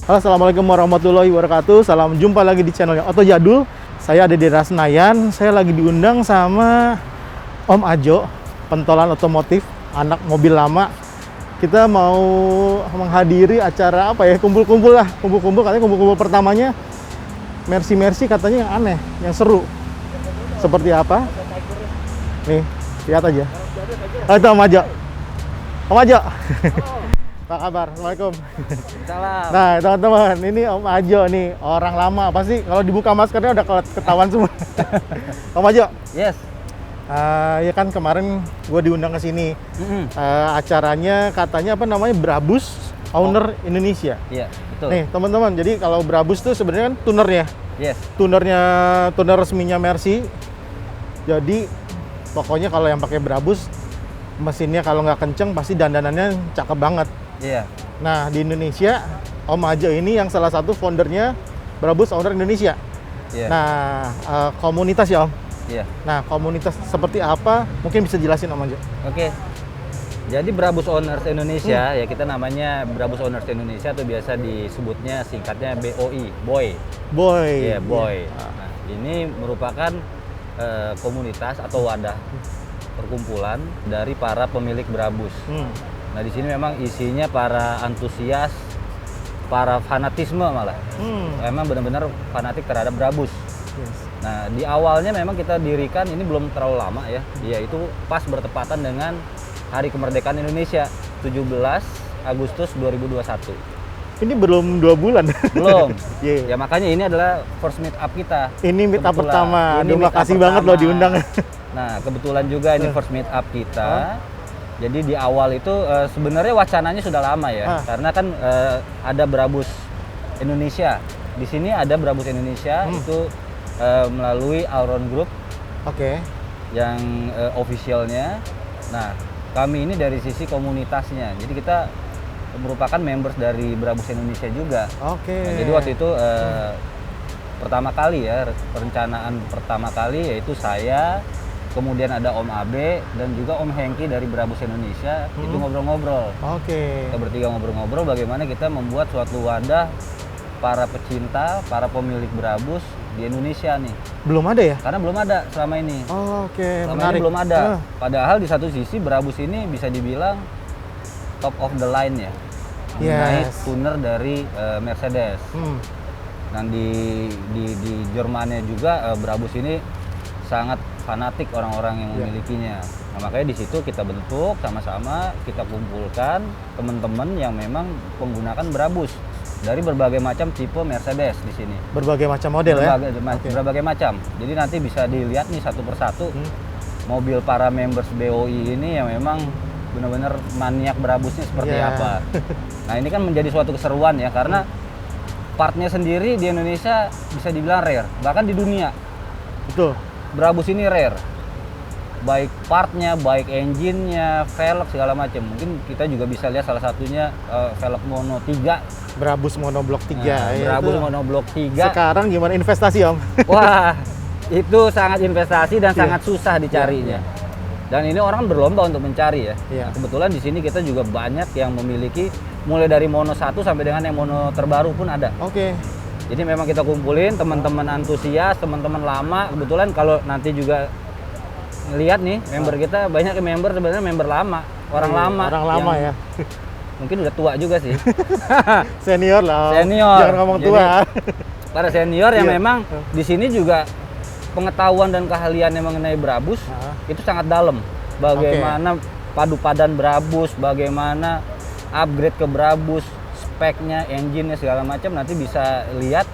Halo, assalamualaikum warahmatullahi wabarakatuh. Salam jumpa lagi di channelnya Oto Jadul. Saya ada di Senayan. Saya lagi diundang sama Om Ajo, pentolan otomotif, anak mobil lama. Kita mau menghadiri acara apa ya? Kumpul-kumpul lah, kumpul-kumpul. Katanya kumpul-kumpul pertamanya Mercy katanya yang aneh, yang seru. Seperti apa? Nih, lihat aja. Itu Om Ajo. Om Ajo. Apa kabar? Assalamualaikum. Salam. Nah, teman-teman, ini Om Ajo nih, orang lama. Pasti kalau dibuka maskernya udah ketahuan semua. Om Ajo. Yes. Ya kan kemarin gue diundang ke sini. Acaranya katanya apa namanya? Brabus Owner Indonesia. Iya, betul. Nih, teman-teman, jadi kalau Brabus tuh sebenarnya kan tuner ya. Yes. Tuner resminya Mercy. Jadi pokoknya kalau yang pakai Brabus, mesinnya kalau nggak kenceng pasti dandanannya cakep banget. Iya. Nah, di Indonesia, Om Ajo ini yang salah satu foundernya Brabus Owner Indonesia. Iya. Nah, komunitas ya Om. Iya. Nah, komunitas seperti apa? Mungkin bisa jelasin Om Ajo. Oke. Jadi Brabus Owners Indonesia, ya kita namanya Brabus Owners Indonesia atau biasa disebutnya singkatnya BOI, Boy. Boy. Iya, Boy. Nah, ini merupakan komunitas atau wadah perkumpulan dari para pemilik Brabus. Nah, di sini memang isinya para antusias, para fanatisme malah. Memang benar-benar fanatik terhadap Brabus. Yes. Nah, di awalnya memang kita dirikan ini belum terlalu lama ya, yaitu pas bertepatan dengan Hari Kemerdekaan Indonesia, 17 Agustus 2021. Ini belum 2 bulan. Belum. Yeah. Ya makanya ini adalah first meet up kita. Ini meet up Kebetulan. pertama. Ini Aduh, meet up makasih banget loh pertama. diundang. Nah, kebetulan juga ini first meet up kita. Jadi di awal itu sebenarnya wacananya sudah lama ya, karena kan ada Brabus Indonesia. Di sini ada Brabus Indonesia itu melalui Auron Group. Oke. Yang officialnya. Nah, kami ini dari sisi komunitasnya. Jadi kita merupakan members dari Brabus Indonesia juga. Oke. Nah, jadi waktu itu pertama kali ya, perencanaan pertama kali yaitu saya, kemudian ada Om Abe dan juga Om Hengki dari Brabus Indonesia. Itu ngobrol-ngobrol. Oke. Kita bertiga ngobrol-ngobrol bagaimana kita membuat suatu wadah para pecinta, para pemilik Brabus di Indonesia nih. Belum ada ya? Karena belum ada selama ini. Oke, Selama menarik. ini belum ada. Padahal di satu sisi Brabus ini bisa dibilang top of the line ya. Mengenai Yes. tuner dari Mercedes. Dan di Jermannya juga Brabus ini sangat fanatik orang-orang yang memilikinya. Nah, makanya di situ kita bentuk sama-sama, kita kumpulkan teman-teman yang memang menggunakan Brabus dari berbagai macam tipe Mercedes di sini. Berbagai macam model Berbagai macam. Jadi nanti bisa dilihat nih satu persatu mobil para members BOI ini yang memang benar-benar maniak Brabusnya seperti apa. Nah, ini kan menjadi suatu keseruan ya, karena partnya sendiri di Indonesia bisa dibilang rare, bahkan di dunia. Betul. Brabus ini rare. Baik partnya, baik engine-nya, velg segala macam. Mungkin kita juga bisa lihat salah satunya velg mono 3. Brabus monoblok 3. Nah, Brabus monoblok 3. Sekarang gimana investasi Om? Wah, itu sangat investasi dan sangat susah dicarinya. Dan ini orang berlomba untuk mencari ya. Nah, kebetulan di sini kita juga banyak yang memiliki mulai dari mono 1 sampai dengan yang mono terbaru pun ada. Oke. Jadi memang kita kumpulin teman-teman antusias, teman-teman lama. Kebetulan kalau nanti juga lihat nih member kita banyak member sebenarnya member lama, orang lama. Orang lama ya. Mungkin udah tua juga sih. Senior lah. Senior. Jangan ngomong tua. Para senior yang memang di sini juga pengetahuan dan keahliannya mengenai Brabus itu sangat dalam. Bagaimana padu padan Brabus, bagaimana upgrade ke Brabus, speknya, engine-nya segala macam, nanti bisa lihat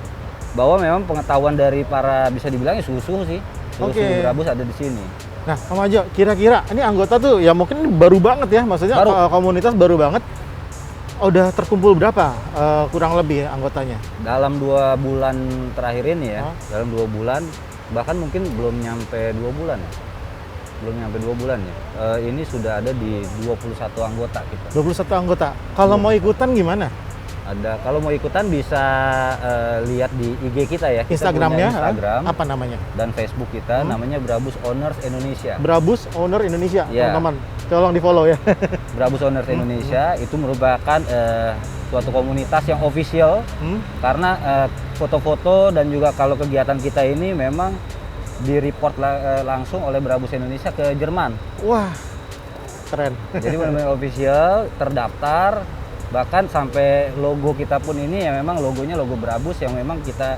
bahwa memang pengetahuan dari para bisa dibilangnya susu sih. Susu Brabus ada di sini. Nah, Om Ajo, kira-kira ini anggota tuh ya mungkin baru banget ya, maksudnya komunitas baru banget. Udah terkumpul berapa kurang lebih anggotanya? Dalam 2 bulan terakhir ini ya, dalam 2 bulan, bahkan mungkin belum nyampe 2 bulan ya. Belum nyampe 2 bulan ya. Ini sudah ada di 21 anggota kita. 21 anggota. Kalau mau ikutan gimana? Ada, kalau mau ikutan bisa lihat di IG kita ya. Kita Instagramnya, punya Instagram apa namanya? Dan Facebook kita namanya Brabus Owners Indonesia. Brabus Owner Indonesia, Ya. teman-teman. Tolong di follow ya. Brabus Owners Indonesia itu merupakan suatu komunitas yang official, karena foto-foto dan juga kalau kegiatan kita ini memang di-report langsung oleh Brabus Indonesia ke Jerman. Wah, keren. Jadi benar-benar official, terdaftar, bahkan sampai logo kita pun ini ya memang logonya logo Brabus yang memang kita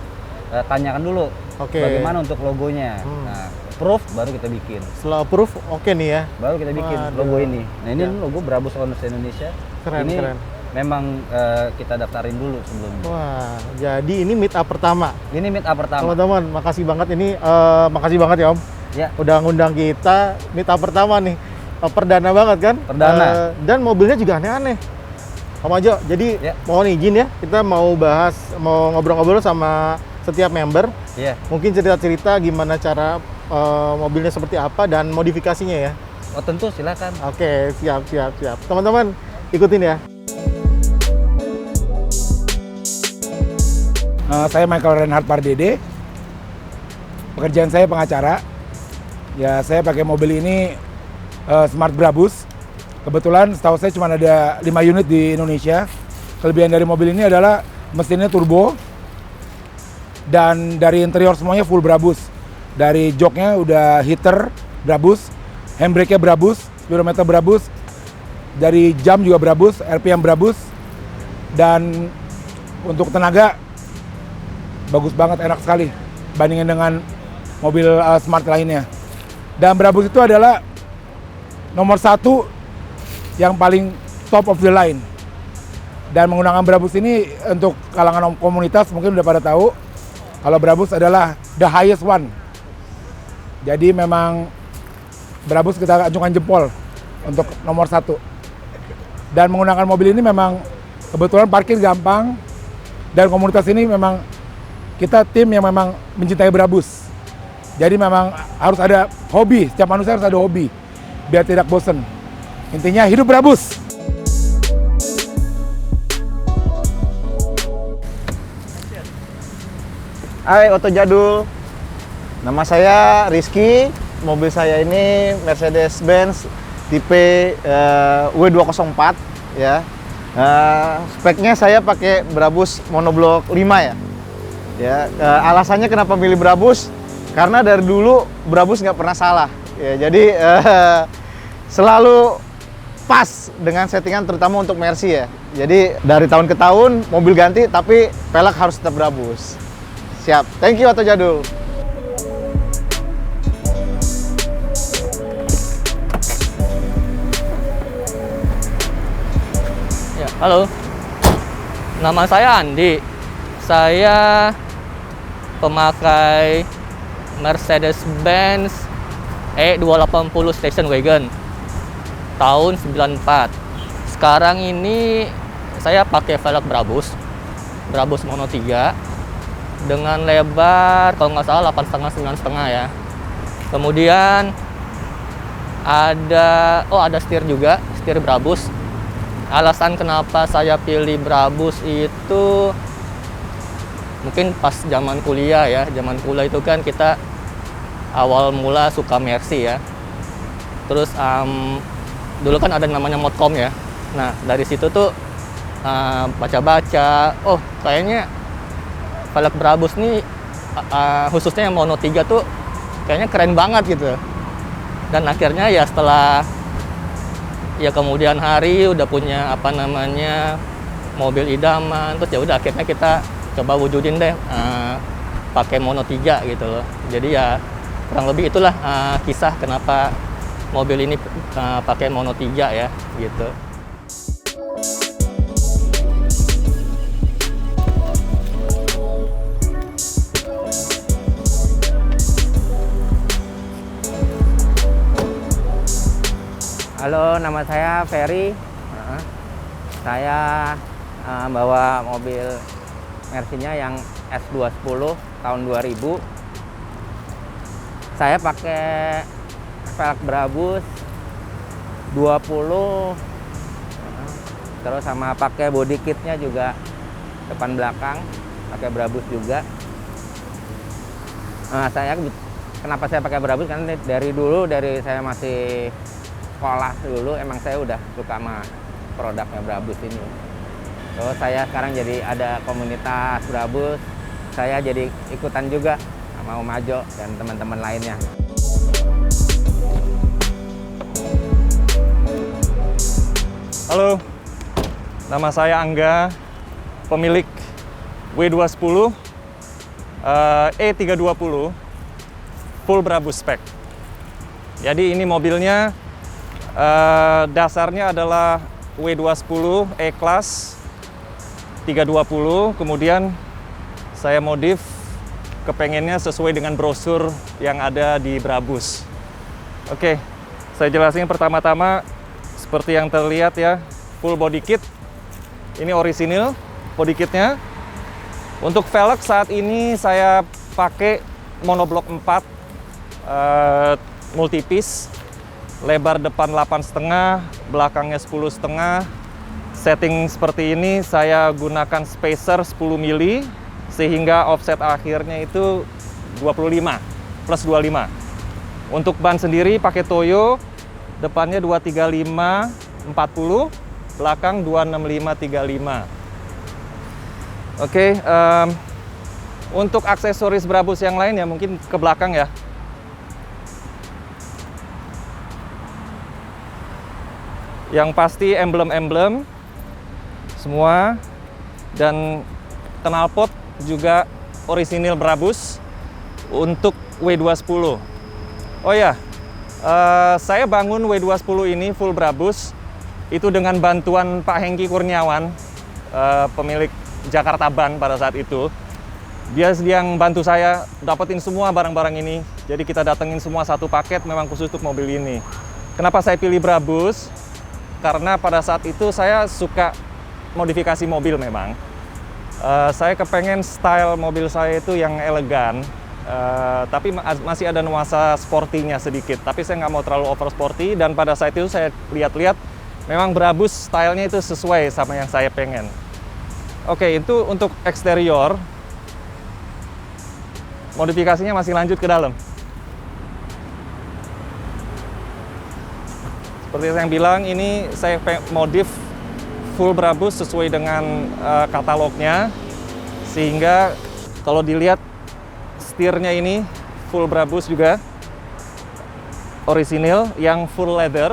tanyakan dulu bagaimana untuk logonya. Nah, proof baru kita bikin. Setelah proof oke nih ya. Baru kita bikin logo ini. Nah, ini logo Brabus Owners Indonesia. Keren, ini keren. Memang kita daftarin dulu sebelumnya. Wah, jadi ini meet up pertama. Ini meet up pertama. Teman-teman, makasih banget ini, makasih banget ya Om. Ya. Udah ngundang kita meet up pertama nih. Perdana banget kan? Perdana. Dan mobilnya juga aneh-aneh. Om Ajo, jadi mohon izin ya, kita mau ngobrol-ngobrol sama setiap member. Iya. Mungkin cerita-cerita gimana cara mobilnya seperti apa dan modifikasinya ya. Oh tentu, silakan. Oke, siap. Teman-teman, ikutin ya. Saya Michael Reinhard Pardede. Pekerjaan saya pengacara. Ya, saya pakai mobil ini Smart Brabus. Kebetulan setahu saya cuma ada 5 unit di Indonesia. Kelebihan dari mobil ini adalah mesinnya turbo. Dan dari interior semuanya full Brabus. Dari joknya udah heater Brabus, handbrake-nya Brabus, speedometer Brabus. Dari jam juga Brabus, RPM Brabus. Dan untuk tenaga bagus banget, enak sekali bandingin dengan mobil smart lainnya. Dan Brabus itu adalah nomor 1 yang paling top of the line. Dan menggunakan Brabus ini untuk kalangan komunitas mungkin udah pada tahu kalau Brabus adalah the highest one. Jadi memang Brabus kita acungkan jempol untuk nomor 1. Dan menggunakan mobil ini memang kebetulan parkir gampang, dan komunitas ini memang kita tim yang memang mencintai Brabus. Jadi memang harus ada hobi, setiap manusia harus ada hobi biar tidak bosen. Intinya hidup Brabus. Hai Oto Jadul, nama saya Rizky. Mobil saya ini Mercedes-Benz tipe W204 ya. Speknya saya pakai Brabus monoblok 5 ya. Alasannya kenapa milih Brabus? Karena dari dulu Brabus nggak pernah salah. Ya, jadi selalu pas dengan settingan terutama untuk Mercy ya. Jadi dari tahun ke tahun mobil ganti tapi pelek harus tetap Brabus. Siap. Thank you Oto Jadul. Ya, halo. Nama saya Andi. Saya pemakai Mercedes-Benz E280 Station Wagon tahun 94. Sekarang ini saya pakai velg Brabus Mono 3 dengan lebar kalau nggak salah 8,5 9,5 ya. Kemudian ada setir juga, setir Brabus. Alasan kenapa saya pilih Brabus itu mungkin pas zaman kuliah ya. Zaman kuliah itu kan kita awal mula suka Mercy ya. Terus dulu kan ada namanya Modcom ya. Nah dari situ tuh baca-baca, oh kayaknya velg Brabus nih khususnya yang Mono 3 tuh kayaknya keren banget gitu. Dan akhirnya ya setelah ya kemudian hari udah punya mobil idaman, terus ya udah akhirnya kita coba wujudin deh pakai Mono 3 gitu loh. Jadi ya kurang lebih itulah kisah kenapa mobil ini pakai Mono 3 ya gitu. Halo, nama saya Ferry. Saya bawa mobil Mercy-nya yang S210 tahun 2000. Saya pakai velg Brabus 20, terus sama pakai body kitnya juga depan belakang pakai Brabus juga. Kenapa saya pakai Brabus? Karena dari saya masih sekolah dulu emang saya udah suka sama produknya Brabus ini. Terus saya sekarang jadi ada komunitas Brabus, saya jadi ikutan juga sama Om Ajo dan teman-teman lainnya. Halo, nama saya Angga, pemilik W210 E320 full Brabus spec. Jadi ini mobilnya dasarnya adalah W210 E-Class 320, kemudian saya modif kepengennya sesuai dengan brosur yang ada di Brabus. Oke, saya jelasin pertama-tama seperti yang terlihat ya, full body kit. Ini orisinil body kitnya. Untuk velg saat ini saya pakai monoblok 4 multipiece, lebar depan 8,5, belakangnya 10,5. Setting seperti ini saya gunakan spacer 10 mili sehingga offset akhirnya itu 25 plus 25. Untuk ban sendiri pakai Toyo, depannya 235 40, belakang 265 35. Oke, untuk aksesoris Brabus yang lain ya mungkin ke belakang ya. Yang pasti emblem-emblem semua, dan knalpot juga orisinil Brabus untuk W210. Oh ya, saya bangun W210 ini full Brabus itu dengan bantuan Pak Hengki Kurniawan, pemilik Jakarta Ban pada saat itu. Dia yang bantu saya dapetin semua barang-barang ini. Jadi kita datengin semua satu paket memang khusus untuk mobil ini. Kenapa saya pilih Brabus? Karena pada saat itu saya suka modifikasi mobil memang. Saya kepengen style mobil saya itu yang elegan. Tapi masih ada nuansa sportinya sedikit. Tapi saya nggak mau terlalu over sporty, dan pada saat itu saya lihat-lihat memang Brabus stylenya itu sesuai sama yang saya pengen. Oke, itu untuk eksterior. Modifikasinya masih lanjut ke dalam. Seperti yang bilang, ini saya modif full Brabus sesuai dengan katalognya, sehingga kalau dilihat setirnya ini full Brabus juga orisinil yang full leather.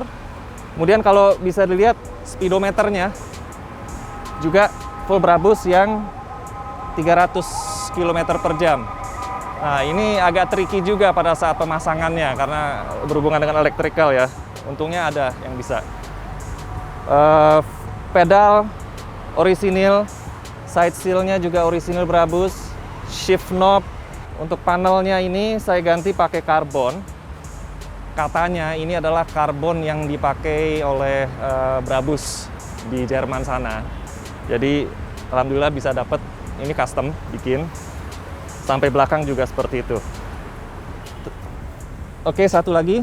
Kemudian kalau bisa dilihat speedometernya juga full Brabus yang 300 km per jam. Nah, ini agak tricky juga pada saat pemasangannya karena berhubungan dengan electrical ya. Untungnya ada yang bisa. Pedal orisinil, side seal-nya juga orisinil Brabus, shift knob. Untuk panelnya ini saya ganti pakai karbon. Katanya ini adalah karbon yang dipakai oleh Brabus di Jerman sana. Jadi alhamdulillah bisa dapat, ini custom bikin. Sampai belakang juga seperti itu. Oke, satu lagi.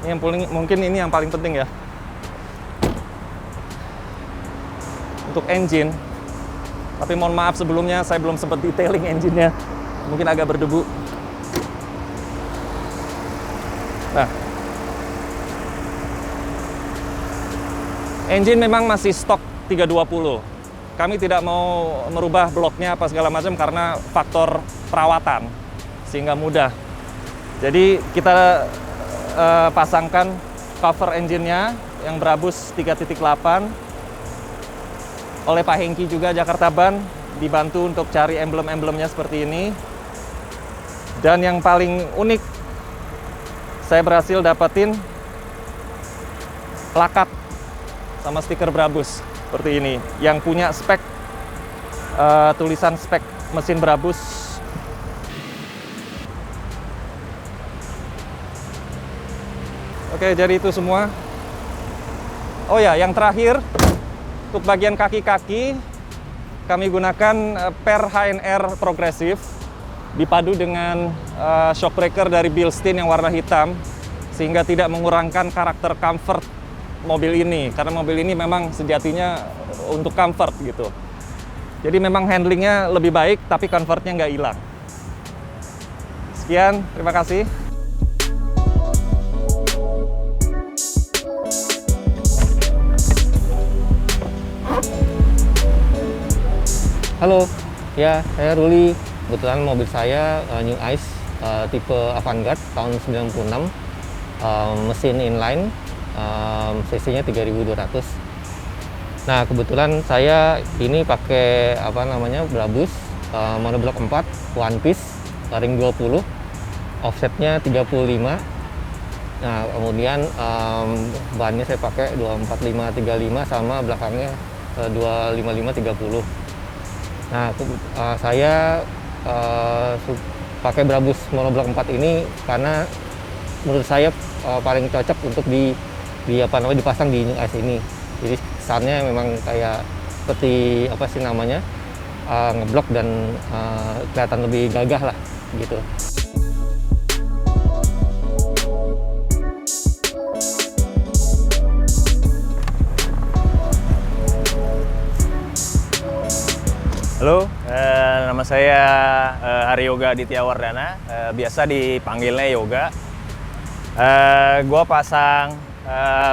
Ini yang mungkin ini yang paling penting ya. Untuk engine. Tapi mohon maaf sebelumnya saya belum sempat detailing engine-nya. Mungkin agak berdebu. Nah. Engine memang masih stok 320. Kami tidak mau merubah bloknya apa segala macam karena faktor perawatan. Sehingga mudah. Jadi kita pasangkan cover engine-nya yang Brabus 3.8. Oleh Pak Hengki juga Jakarta Ban, dibantu untuk cari emblem-emblemnya seperti ini. Dan yang paling unik, saya berhasil dapetin plakat sama stiker Brabus seperti ini, yang punya spek, tulisan spek mesin Brabus. Oke, jadi itu semua. Oh ya, yang terakhir, untuk bagian kaki-kaki, kami gunakan per HNR progresif, dipadu dengan shockbreaker dari Bilstein yang warna hitam, sehingga tidak mengurangkan karakter comfort mobil ini. Karena mobil ini memang sejatinya untuk comfort gitu. Jadi memang handlingnya lebih baik, tapi comfortnya nggak hilang. Sekian, terima kasih. Halo, ya saya Ruli. Kebetulan mobil saya New Ice tipe Avantgarde tahun 96, mesin inline, cc-nya 3200. Nah kebetulan saya ini pakai Brabus monoblok 4 one piece ring 20, offsetnya 35. Nah kemudian bannya saya pakai 245-35 sama belakangnya 255-30. Nah saya pakai Brabus monoblok 4 ini karena menurut saya paling cocok untuk dipasang di New Ice ini. Jadi kesannya memang kayak seperti ngeblok dan kelihatan lebih gagah lah gitu. Halo, nama saya Hari Yoga Aditya Wardana, biasa dipanggilnya Yoga. Gue pasang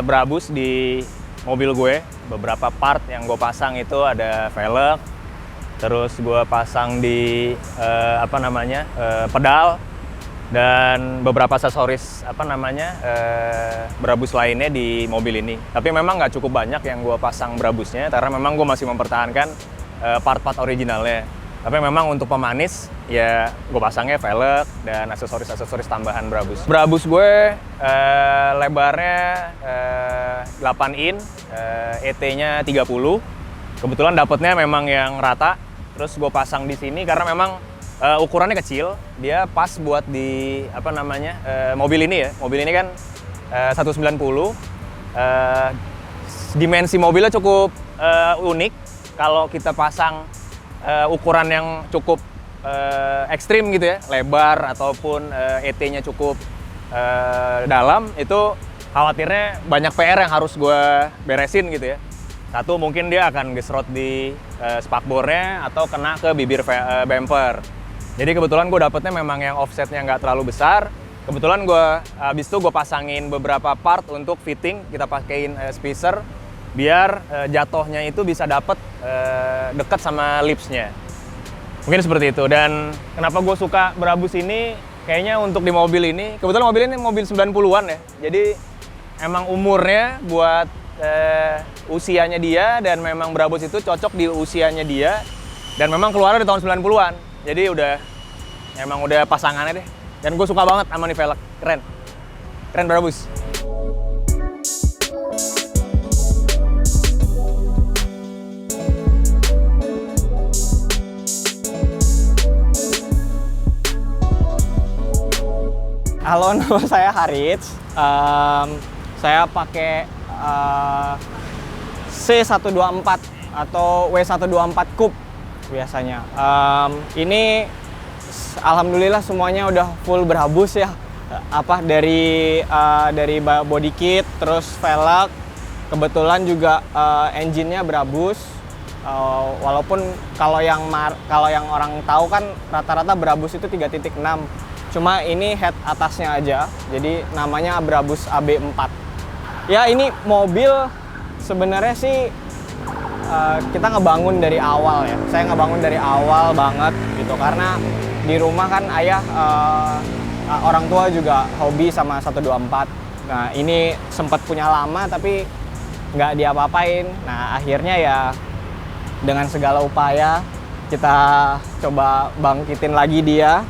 Brabus di mobil gue. Beberapa part yang gue pasang itu ada velg, terus gue pasang di pedal, dan beberapa aksesoris Brabus lainnya di mobil ini. Tapi memang nggak cukup banyak yang gue pasang Brabusnya, karena memang gue masih mempertahankan part-part originalnya. Tapi memang untuk pemanis ya gue pasangnya velg dan aksesoris tambahan Brabus. Brabus gue lebarnya 8 in, ET-nya 30. Kebetulan dapetnya memang yang rata. Terus gue pasang di sini karena memang ukurannya kecil. Dia pas buat di mobil ini ya. Mobil ini kan 190. Dimensi mobilnya cukup unik. Kalau kita pasang ukuran yang cukup ekstrim gitu ya, lebar ataupun ET-nya cukup dalam, itu khawatirnya banyak PR yang harus gue beresin gitu ya. Satu, mungkin dia akan gesrot di spakbornya atau kena ke bibir bumper. Jadi kebetulan gue dapetnya memang yang offsetnya nggak terlalu besar. Kebetulan abis itu gue pasangin beberapa part untuk fitting, kita pakein spacer biar jatuhnya itu bisa dapet deket sama lipsnya. Mungkin seperti itu. Dan kenapa gue suka Brabus ini, kayaknya untuk di mobil ini, kebetulan mobil ini mobil 90-an ya, jadi emang umurnya buat usianya dia, dan memang Brabus itu cocok di usianya dia, dan memang keluarnya di tahun 90-an, jadi emang udah pasangannya deh. Dan gue suka banget sama nih velg, keren Brabus. Halo, nama saya Harits. Saya pakai C124 atau W124 Coupe biasanya. Ini alhamdulillah semuanya udah full Brabus ya. Dari body kit, terus velg. Kebetulan juga engine-nya Brabus. Walaupun kalau yang orang tahu kan rata-rata Brabus itu 3.6. Cuma ini head atasnya aja, jadi namanya Brabus AB4. Ya ini mobil sebenarnya sih kita ngebangun dari awal ya. Saya ngebangun dari awal banget gitu, karena di rumah kan ayah orang tua juga hobi sama 124. Nah ini sempat punya lama tapi nggak diapa-apain. Nah akhirnya ya dengan segala upaya kita coba bangkitin lagi dia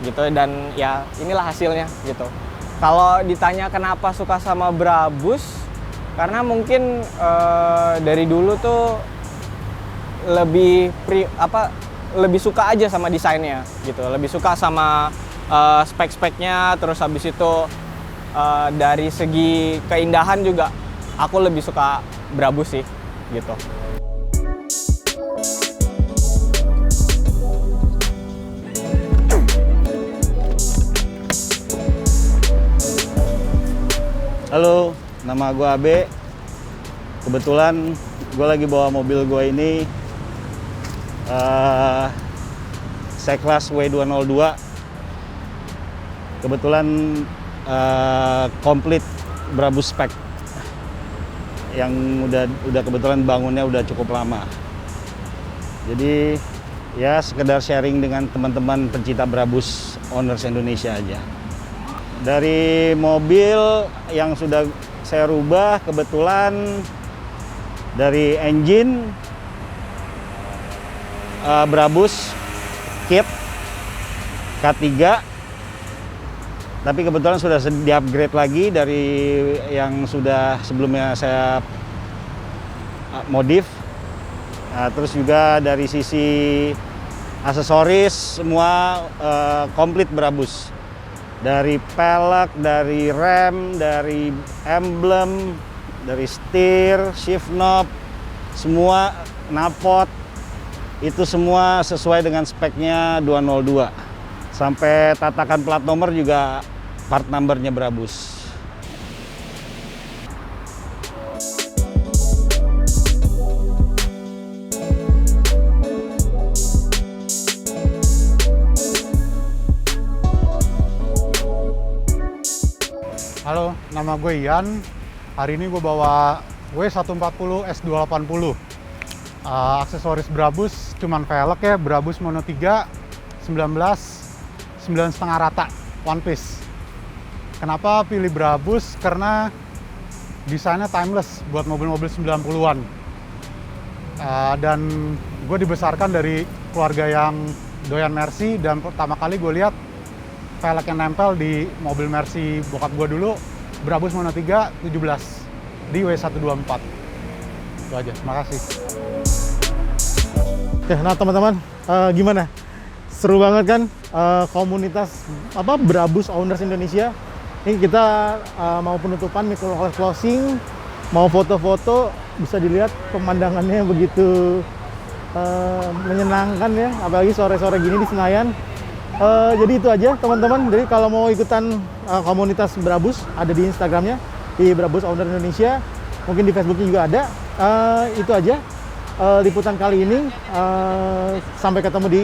gitu, dan ya inilah hasilnya gitu. Kalau ditanya kenapa suka sama Brabus, karena mungkin dari dulu tuh lebih suka aja sama desainnya gitu, lebih suka sama spek-speknya. Terus habis itu dari segi keindahan juga aku lebih suka Brabus sih gitu. Halo, nama gue Abe. Kebetulan gue lagi bawa mobil gue ini C-Class W202. Kebetulan komplit Brabus spec yang udah kebetulan bangunnya udah cukup lama. Jadi Ya sekedar sharing dengan teman-teman pencinta Brabus Owners Indonesia aja. Dari mobil yang sudah saya rubah, kebetulan dari engine Brabus kit K3, tapi kebetulan sudah di-upgrade lagi dari yang sudah sebelumnya saya modif. Nah, terus juga dari sisi aksesoris semua komplit Brabus. Dari pelek, dari rem, dari emblem, dari setir, shift knob, semua knalpot itu semua sesuai dengan speknya 202. Sampai tatakan plat nomor juga part numbernya Brabus. Halo, nama gue Ian. Hari ini gue bawa W140 S280. Aksesoris Brabus, cuman velg ya, Brabus Mono 3, 9,5 rata, one piece. Kenapa pilih Brabus? Karena desainnya timeless buat mobil-mobil 90-an. Dan gue dibesarkan dari keluarga yang doyan Mercy, dan pertama kali gue lihat velg yang nempel di mobil Mercy bokap gue dulu, Brabus Mono 3 17 di W124. Itu aja, terima kasih. Oke, nah teman-teman, gimana? Seru banget kan komunitas Brabus Owners Indonesia. Ini kita mau penutupan, micro closing, mau foto-foto, bisa dilihat pemandangannya begitu menyenangkan ya, apalagi sore-sore gini di Senayan. Jadi itu aja teman-teman. Jadi kalau mau ikutan komunitas Brabus, ada di Instagramnya di Brabus Owner Indonesia, mungkin di Facebooknya juga ada. Itu aja liputan kali ini. Sampai ketemu di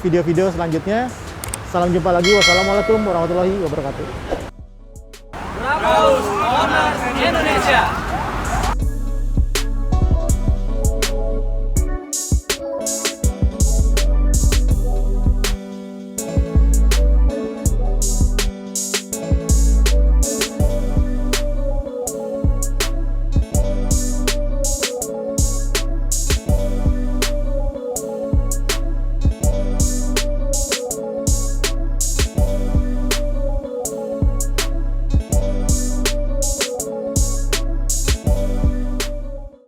video-video selanjutnya. Salam jumpa lagi. Wassalamualaikum warahmatullahi wabarakatuh. Brabus Owners Indonesia.